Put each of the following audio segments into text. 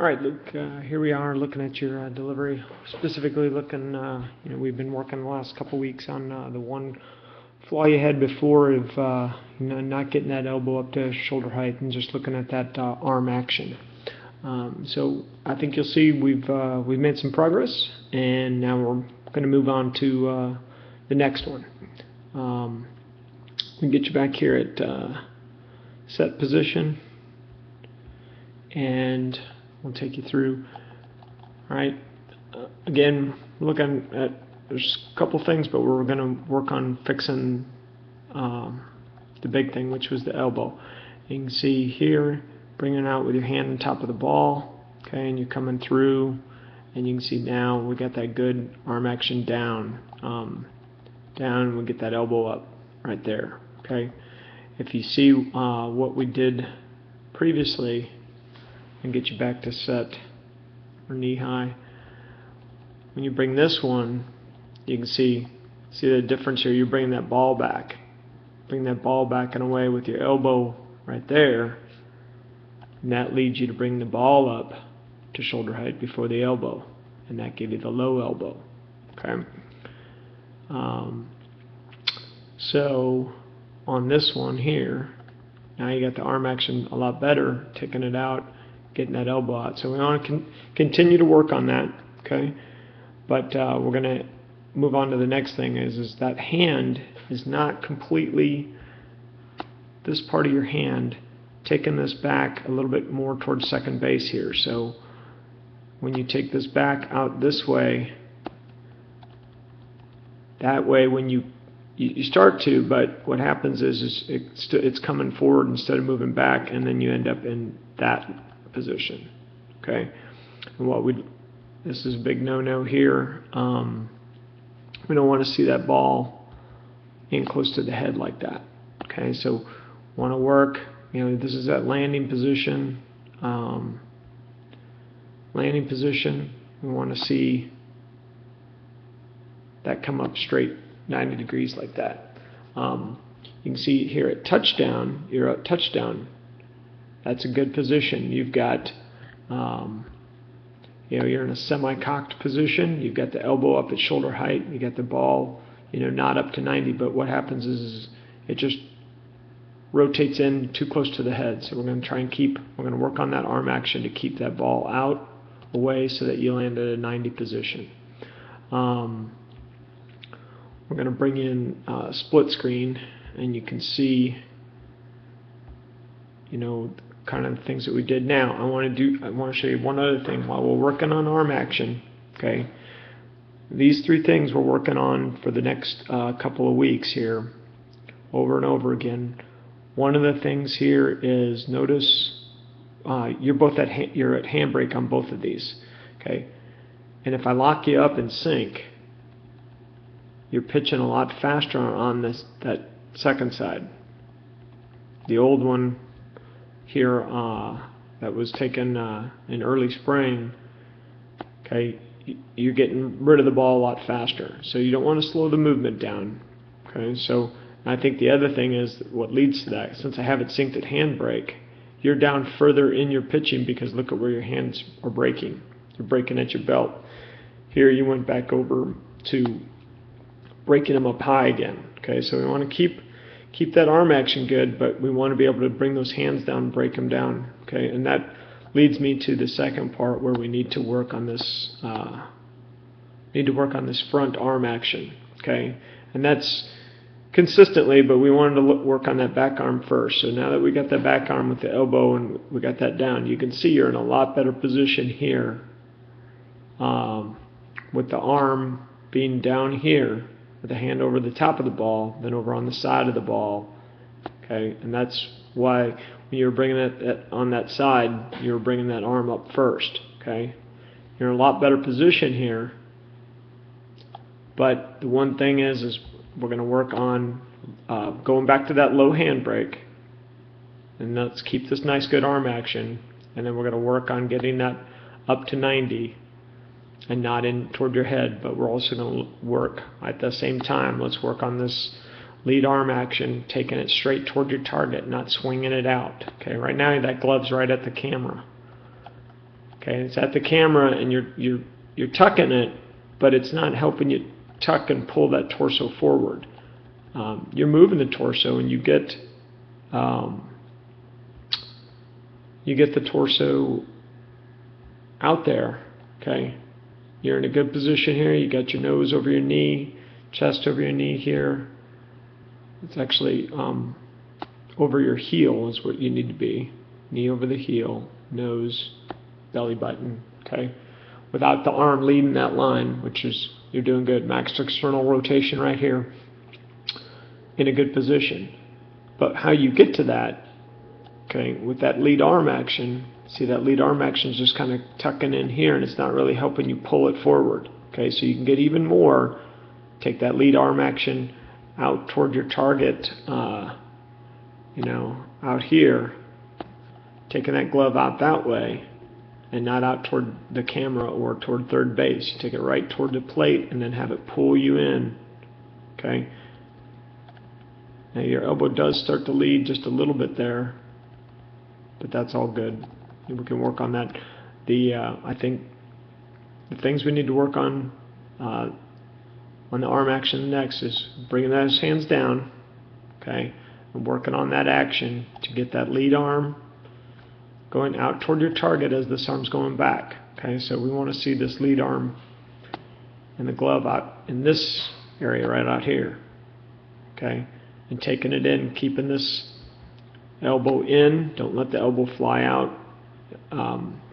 All right, Luke, here we are looking at your delivery, specifically looking, we've been working the last couple weeks on the one flaw you had before of not getting that elbow up to shoulder height and just looking at that arm action. So I think you'll see we've made some progress, and now we're going to move on to the next one. We can get you back here at set position, and we'll take you through. All right. Again, looking at there's a couple things, but we're going to work on fixing the big thing, which was the elbow. You can see here, bringing it out with your hand on top of the ball. Okay, and you're coming through, and you can see now we got that good arm action down. Down, we get that elbow up right there. Okay. If you see what we did previously, and get you back to set or knee high. When you bring this one, you can see the difference here. You're bringing that ball back. Bring that ball back and away with your elbow right there, and that leads you to bring the ball up to shoulder height before the elbow, and that gives you the low elbow. Okay. So on this one here, now you got the arm action a lot better, taking it out, getting that elbow out. So we want to continue to work on that, okay? But we're going to move on to the next thing is that hand is not completely, this part of your hand, taking this back a little bit more towards second base here. So when you take this back out this way, that way when you start to, but what happens is it's coming forward instead of moving back, and then you end up in that position. Okay, and this is a big no-no here. We don't want to see that ball in close to the head like that. Okay, so want to work. This is that landing position. Landing position. We want to see that come up straight 90 degrees like that. You can see here at touchdown. You're at touchdown. That's a good position. You've got, you're in a semi-cocked position. You've got the elbow up at shoulder height. You got the ball, not up to 90. But what happens is it just rotates in too close to the head. So we're going to try and we're going to work on that arm action to keep that ball out, away, so that you land at a 90 position. We're going to bring in split screen, and you can see, kind of the things that we did. Now I want to show you one other thing while we're working on arm action. Okay, these three things we're working on for the next couple of weeks here, over and over again. One of the things here is, notice you're at handbrake on both of these. Okay, and if I lock you up in sync, you're pitching a lot faster on that second side. The old one here that was taken in early spring, okay, you're getting rid of the ball a lot faster. So you don't want to slow the movement down. Okay, so I think the other thing is what leads to that. Since I have it synced at handbrake, you're down further in your pitching because look at where your hands are braking. You're braking at your belt. Here you went back over to breaking them up high again. Okay, so we want to keep that arm action good, but we want to be able to bring those hands down and break them down. Okay, and that leads me to the second part where we need to work on this. Front arm action. Okay, and that's consistently, but we wanted to work on that back arm first. So now that we got that back arm with the elbow and we got that down, you can see you're in a lot better position here, with the arm being down here, with the hand over the top of the ball, then over on the side of the ball. Okay, and that's why when you're bringing it on that side, you're bringing that arm up first. Okay, you're in a lot better position here. But the one thing is we're going to work on going back to that low handbrake, and let's keep this nice good arm action, and then we're going to work on getting that up to 90. And not in toward your head, but we're also going to work at the same time. Let's work on this lead arm action, taking it straight toward your target, not swinging it out. Okay, right now that glove's right at the camera. Okay, it's at the camera and you're tucking it, but it's not helping you tuck and pull that torso forward. You're moving the torso and you get the torso out there. Okay, you're in a good position here. You got your nose over your knee, chest over your knee here. It's actually over your heel is what you need to be. Knee over the heel, nose, belly button. Okay, without the arm leading that line, which is, you're doing good. Max external rotation right here, in a good position. But how you get to that, okay, with that lead arm action, see that lead arm action is just kind of tucking in here and it's not really helping you pull it forward. Okay, so you can get even more, take that lead arm action out toward your target, out here, taking that glove out that way and not out toward the camera or toward third base. You take it right toward the plate and then have it pull you in. Okay. Now your elbow does start to lead just a little bit there, but that's all good. We can work on that. I think the things we need to work on the arm action next is bringing those hands down, okay, and working on that action to get that lead arm going out toward your target as this arm's going back. Okay, so we want to see this lead arm and the glove out in this area right out here. Okay, and taking it in, keeping this elbow in. Don't let the elbow fly out.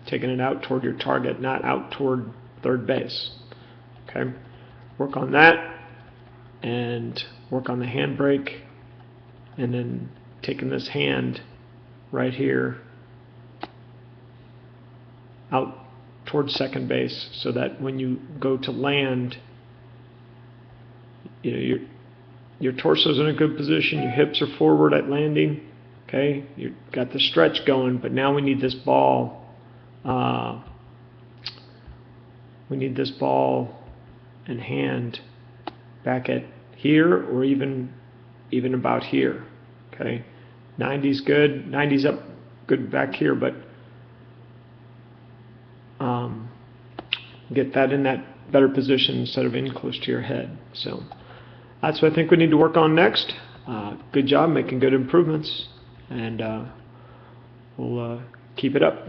Taking it out toward your target, not out toward third base. Okay, work on that and work on the handbrake, and then taking this hand right here out towards second base, so that when you go to land, your torso's in a good position, your hips are forward at landing. Okay, you've got the stretch going, but now we need this ball. We need this ball and hand back at here, or even about here. Okay, 90's good. 90's up good back here, but get that in that better position instead of in close to your head. So that's what I think we need to work on next. Good job making good improvements, and we'll keep it up.